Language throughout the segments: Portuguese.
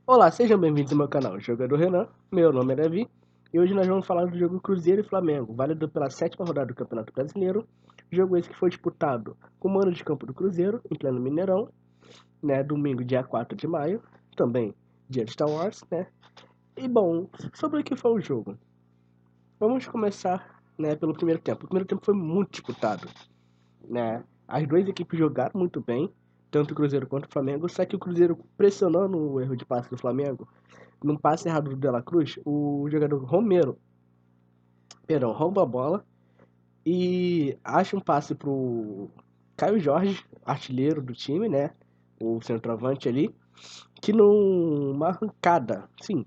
Olá, sejam bem-vindos ao meu canal Jogador Renan, meu nome é Davi e hoje nós vamos falar do jogo Cruzeiro e Flamengo, válido pela sétima rodada do Campeonato Brasileiro, jogo esse que foi disputado com o mando de campo do Cruzeiro, em pleno Mineirão, né, domingo dia 4 de maio, também dia de Star Wars, né, e bom, sobre o que foi o jogo, vamos começar, né, pelo primeiro tempo. O primeiro tempo foi muito disputado, né, as duas equipes jogaram muito bem, tanto o Cruzeiro quanto o Flamengo, só que o Cruzeiro pressionando o erro de passe do Flamengo, num passe errado do De La Cruz, o jogador Romero, perdão, rouba a bola e acha um passe pro Caio Jorge, artilheiro do time, né? O centroavante ali, que numa arrancada, sim,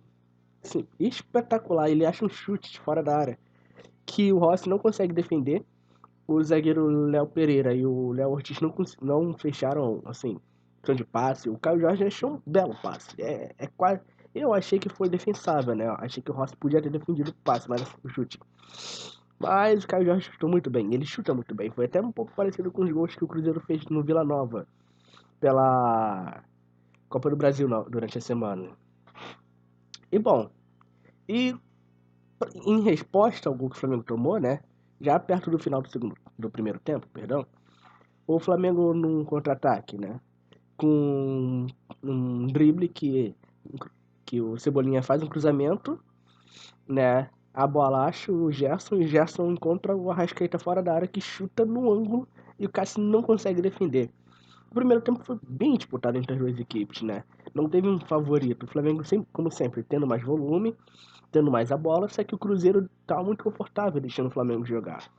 espetacular, ele acha um chute de fora da área que o Rossi não consegue defender. O zagueiro Léo Pereira e o Léo Ortiz não fecharam, assim, questão de passe. O Caio Jorge achou um belo passe. É quase. Eu achei que foi defensável, né? Eu achei que o Rossi podia ter defendido o passe, mas o chute. Mas o Caio Jorge chutou muito bem. Ele chuta muito bem. Foi até um pouco parecido com os gols que o Cruzeiro fez no Vila Nova pela Copa do Brasil durante a semana. E bom, e em resposta ao gol que o Flamengo tomou, né? Já perto do final do primeiro tempo, perdão, o Flamengo num contra-ataque, né? Com um drible que o Cebolinha faz um cruzamento, né? A bola acha o Gerson e o Gerson encontra o Arrascaeta fora da área que chuta no ângulo e o Cássio não consegue defender. O primeiro tempo foi bem disputado entre as duas equipes, né? Não teve um favorito. O Flamengo, sempre, como sempre, tendo mais volume, tendo mais a bola, só que o Cruzeiro estava muito confortável deixando o Flamengo jogar.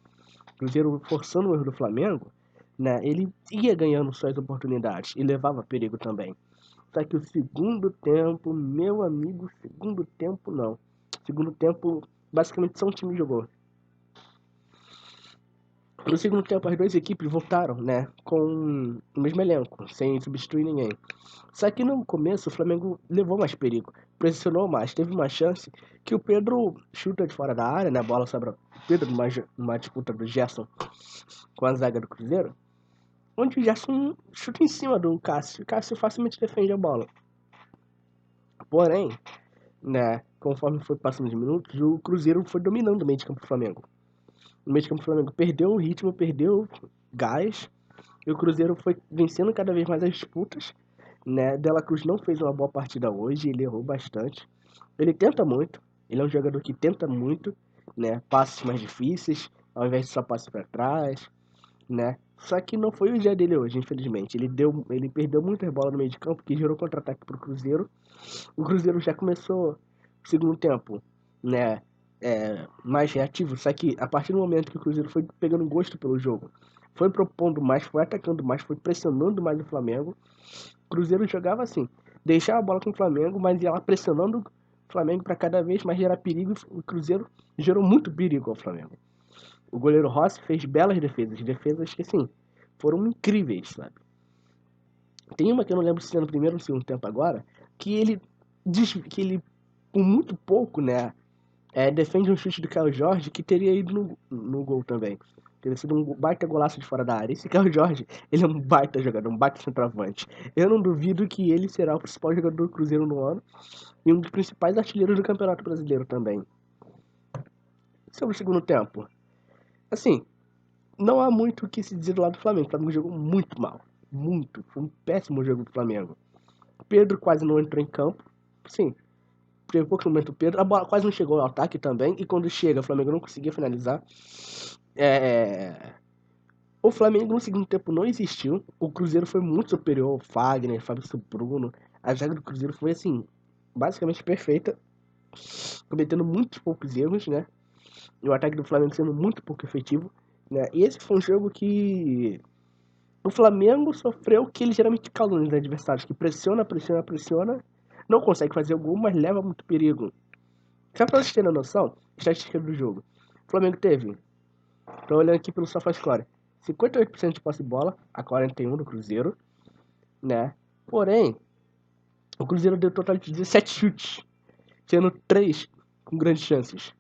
O Cruzeiro forçando o erro do Flamengo, né? Ele ia ganhando suas oportunidades e levava perigo também. Só que o segundo tempo, meu amigo, segundo tempo não. Segundo tempo, basicamente só um time jogou. No segundo tempo, as duas equipes voltaram, né, com o mesmo elenco, sem substituir ninguém. Só que no começo o Flamengo levou mais perigo, pressionou mais, teve uma chance que o Pedro chuta de fora da área, né, a bola sobra o Pedro numa disputa do Gerson com a zaga do Cruzeiro, onde o Gerson chuta em cima do Cássio. O Cássio facilmente defende a bola. Porém, né, conforme foi passando os minutos, o Cruzeiro foi dominando o meio de campo do Flamengo. O meio de campo do Flamengo perdeu o ritmo, perdeu gás, e o Cruzeiro foi vencendo cada vez mais as disputas, né? De La Cruz não fez uma boa partida hoje, ele errou bastante. Ele tenta muito, ele é um jogador que tenta muito, né? Passes mais difíceis, ao invés de só passes para trás, né? Só que não foi o dia dele hoje, infelizmente. Ele perdeu muitas bolas no meio de campo, que gerou contra-ataque para o Cruzeiro. O Cruzeiro já começou o segundo tempo, né? Mais reativo, só que a partir do momento que o Cruzeiro foi pegando gosto pelo jogo, foi propondo mais, foi atacando mais, foi pressionando mais o Flamengo. O Cruzeiro jogava assim, deixava a bola com o Flamengo, mas ia lá pressionando o Flamengo para cada vez mais gerar perigo. O Cruzeiro gerou muito perigo ao Flamengo. O goleiro Rossi fez belas defesas, defesas que assim foram incríveis, sabe? Tem uma que eu não lembro se é no primeiro ou no segundo tempo agora, que ele diz que ele, por muito pouco, né, defende um chute do Caio Jorge que teria ido no gol também. Teria sido um baita golaço de fora da área. Esse Caio Jorge, ele é um baita jogador, um baita centroavante. Eu não duvido que ele será o principal jogador do Cruzeiro no ano e um dos principais artilheiros do Campeonato Brasileiro também. Sobre o segundo tempo, assim, não há muito o que se dizer do lado do Flamengo. O Flamengo jogou muito mal. Muito. Foi um péssimo jogo do Flamengo. Pedro quase não entrou em campo. Sim, teve pouco momento o Pedro. A bola quase não chegou ao ataque também. E quando chega, o Flamengo não conseguia finalizar. É... O Flamengo no segundo tempo não existiu. O Cruzeiro foi muito superior ao Fagner, Fabrício Bruno. A zaga do Cruzeiro foi assim, basicamente perfeita, cometendo muitos poucos erros, né? E o ataque do Flamengo sendo muito pouco efetivo, né? E esse foi um jogo que o Flamengo sofreu o que ele geralmente causa nos adversários, que pressiona, pressiona, pressiona, não consegue fazer o gol, mas leva muito perigo. Só pra vocês terem noção, estatística do jogo. O Flamengo teve, tô olhando aqui pelo SofaScore, 58% de posse de bola, a 41% do Cruzeiro, né? Porém, o Cruzeiro deu um total de 17 chutes, sendo 3 com grandes chances.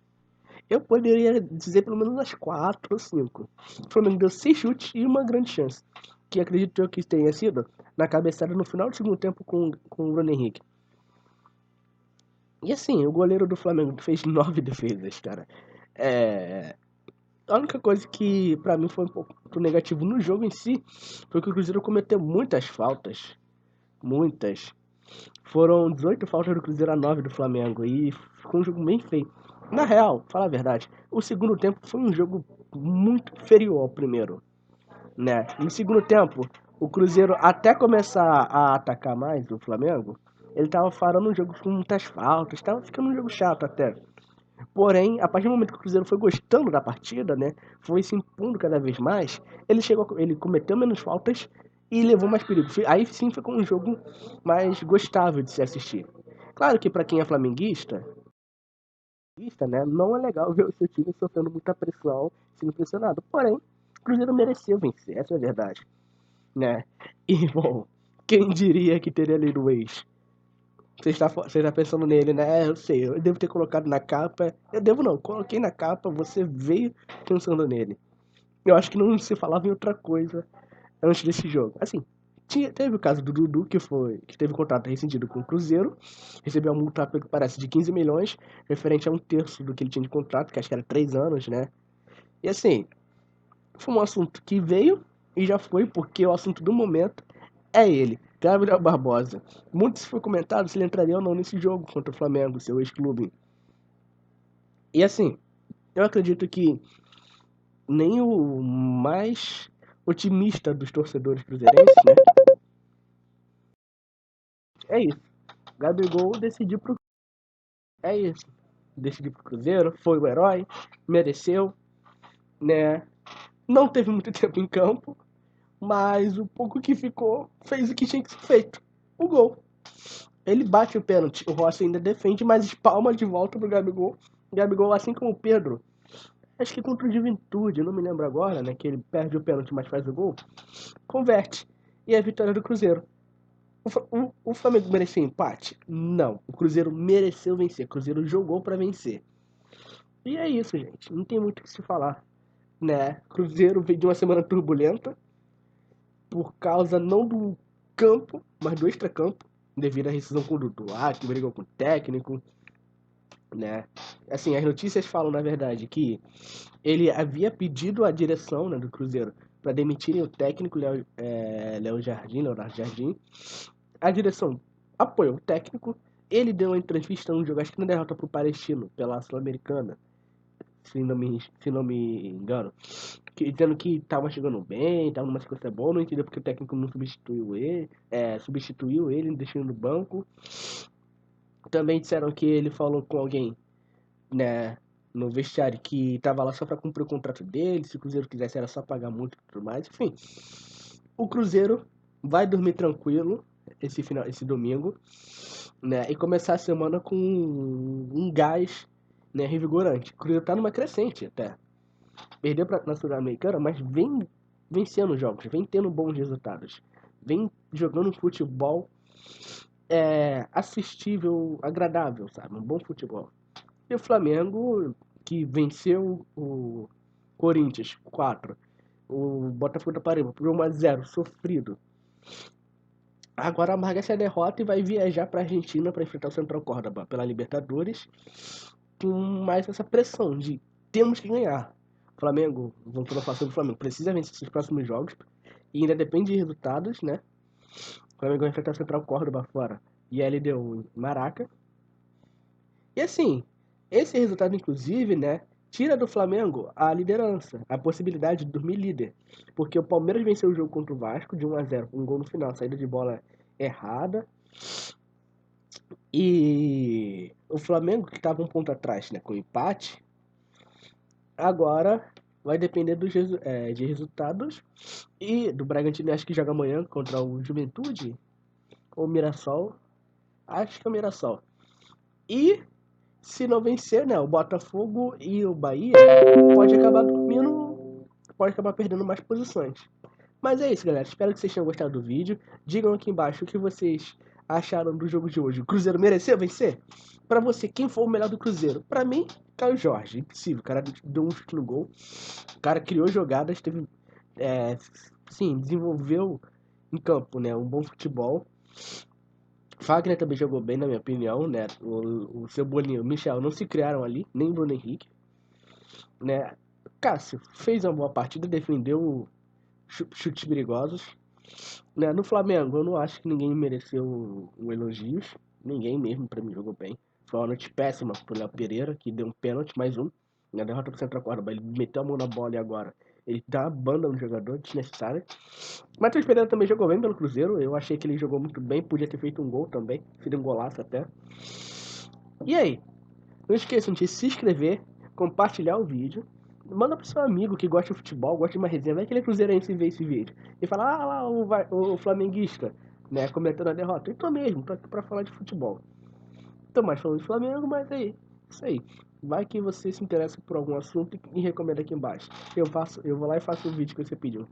Eu poderia dizer pelo menos umas 4 ou 5. O Flamengo deu 6 chutes e uma grande chance, que acredito eu que tenha sido na cabeçada no final do segundo tempo com o Bruno Henrique. E assim, o goleiro do Flamengo fez 9 defesas, cara. É, a única coisa que pra mim foi um pouco negativo no jogo em si foi que o Cruzeiro cometeu muitas faltas. Muitas. Foram 18 faltas do Cruzeiro a 9 do Flamengo. E ficou um jogo bem feio. Na real, falar a verdade, o segundo tempo foi um jogo muito inferior ao primeiro, né? No segundo tempo, o Cruzeiro até começar a atacar mais o Flamengo, ele tava farando um jogo com muitas faltas, tava ficando um jogo chato até. Porém, a partir do momento que o Cruzeiro foi gostando da partida, né, foi se impondo cada vez mais, ele cometeu menos faltas e levou mais perigo. Aí sim ficou um jogo mais gostável de se assistir. Claro que para quem é flamenguista, né, não é legal ver o seu time sofrendo muita pressão, sendo pressionado. Porém, o Cruzeiro mereceu vencer, essa é a verdade, né? E bom, quem diria que teria lido o ex? Você está pensando nele, né? Eu sei, eu devo ter colocado na capa. Eu devo não, coloquei na capa, você veio pensando nele. Eu acho que não se falava em outra coisa antes desse jogo. Assim, teve o caso do Dudu, que teve contrato rescindido com o Cruzeiro, recebeu uma multa, que parece, de 15 milhões, referente a um terço do que ele tinha de contrato, que acho que era 3 anos, né? E assim, foi um assunto que veio e já foi, porque o assunto do momento é ele, Gabriel Barbosa. Muito se foi comentado se ele entraria ou não nesse jogo contra o Flamengo, seu ex-clube. E assim, eu acredito que nem o mais otimista dos torcedores cruzeirenses, né? É isso. Gabigol decidiu pro. É isso. Decidiu pro Cruzeiro, foi o herói, mereceu, né? Não teve muito tempo em campo, mas o pouco que ficou fez o que tinha que ser feito. O gol. Ele bate o pênalti, o Rossi ainda defende, mas espalma de volta pro Gabigol. O Gabigol, assim como o Pedro, acho que contra o Juventude, não me lembro agora, né? Que ele perde o pênalti, mas faz o gol. Converte. E é a vitória do Cruzeiro. O Flamengo mereceu empate? Não. O Cruzeiro mereceu vencer. O Cruzeiro jogou para vencer. E é isso, gente. Não tem muito o que se falar, né? Cruzeiro veio de uma semana turbulenta por causa não do campo, mas do extracampo, devido à rescisão com o Dudu, que brigou com o técnico, né? Assim, as notícias falam, na verdade, que ele havia pedido à direção, né, do Cruzeiro para demitirem o técnico Leonardo Jardim. A direção apoiou o técnico. Ele deu uma entrevista num jogo, acho que na derrota pro Palestino, pela Sul-Americana, se não me engano, dizendo que tava chegando bem, tava numa sequência boa, não entendeu porque o técnico não substituiu ele, deixando no banco. Também disseram que ele falou com alguém, né, no vestiário, que tava lá só para cumprir o contrato dele, se o Cruzeiro quisesse era só pagar muito e tudo mais. Enfim, o Cruzeiro vai dormir tranquilo esse domingo, né, e começar a semana com um gás, né, revigorante. O Cruzeiro tá numa crescente até. Perdeu na Sul-Americana, mas vem vencendo jogos, vem tendo bons resultados. Vem jogando um futebol assistível, agradável, sabe? Um bom futebol. E o Flamengo, que venceu o Corinthians 4, o Botafogo da Paraíba por 1-0, sofrido. Agora amarga essa derrota e vai viajar para a Argentina para enfrentar o Central Córdoba pela Libertadores, com mais essa pressão de temos que ganhar. O Flamengo, voltando a falar sobre o Flamengo, precisa vencer esses próximos jogos e ainda depende de resultados, né? O Flamengo vai enfrentar o Central Córdoba fora e a LDU em Maraca. E assim, esse resultado, inclusive, né, tira do Flamengo a liderança, a possibilidade de dormir líder. Porque o Palmeiras venceu o jogo contra o Vasco de 1-0, um gol no final, saída de bola errada. E o Flamengo, que estava um ponto atrás, né, com empate, agora vai depender de resultados. E do Bragantino, acho que joga amanhã contra o Juventude ou o Mirassol. Acho que é o Mirassol. E se não vencer, né, o Botafogo e o Bahia pode acabar dormindo, pode acabar perdendo mais posições. Mas é isso, galera. Espero que vocês tenham gostado do vídeo. Digam aqui embaixo o que vocês acharam do jogo de hoje. O Cruzeiro mereceu vencer? Pra você, quem foi o melhor do Cruzeiro? Pra mim, Caio Jorge. Impossível. O cara deu um chute no gol. O cara criou jogadas, teve, sim, desenvolveu em campo, né, um bom futebol. Fagner também jogou bem, na minha opinião, né? O Cebolinha e o Michel não se criaram ali, nem o Bruno Henrique, né? Cássio fez uma boa partida, defendeu chutes perigosos, né? No Flamengo, eu não acho que ninguém mereceu elogios, ninguém mesmo, pra mim, jogou bem. Foi uma noite péssima pro Léo Pereira, que deu um pênalti, mais um, na derrota pro Central Córdoba. Ele meteu a mão na bola e agora ele dá uma banda no jogador, desnecessária. Matheus Pereira também jogou bem pelo Cruzeiro. Eu achei que ele jogou muito bem. Podia ter feito um gol também. Seria um golaço até. E aí? Não esqueçam de se inscrever, compartilhar o vídeo. Manda pro seu amigo que gosta de futebol, gosta de uma resenha. Vai que ele é cruzeirense e vê esse vídeo. E fala, ah lá, o flamenguista, né? Comentando a derrota. Eu tô mesmo, tô aqui pra falar de futebol. Tô mais falando de Flamengo, mas aí, isso aí. Vai que você se interessa por algum assunto e recomenda aqui embaixo. Eu vou lá e faço o vídeo que você pediu.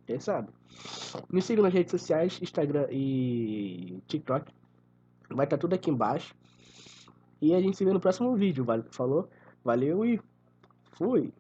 Quem sabe? Me siga nas redes sociais, Instagram e TikTok. Vai estar tudo aqui embaixo. E a gente se vê no próximo vídeo. Falou? Valeu e fui!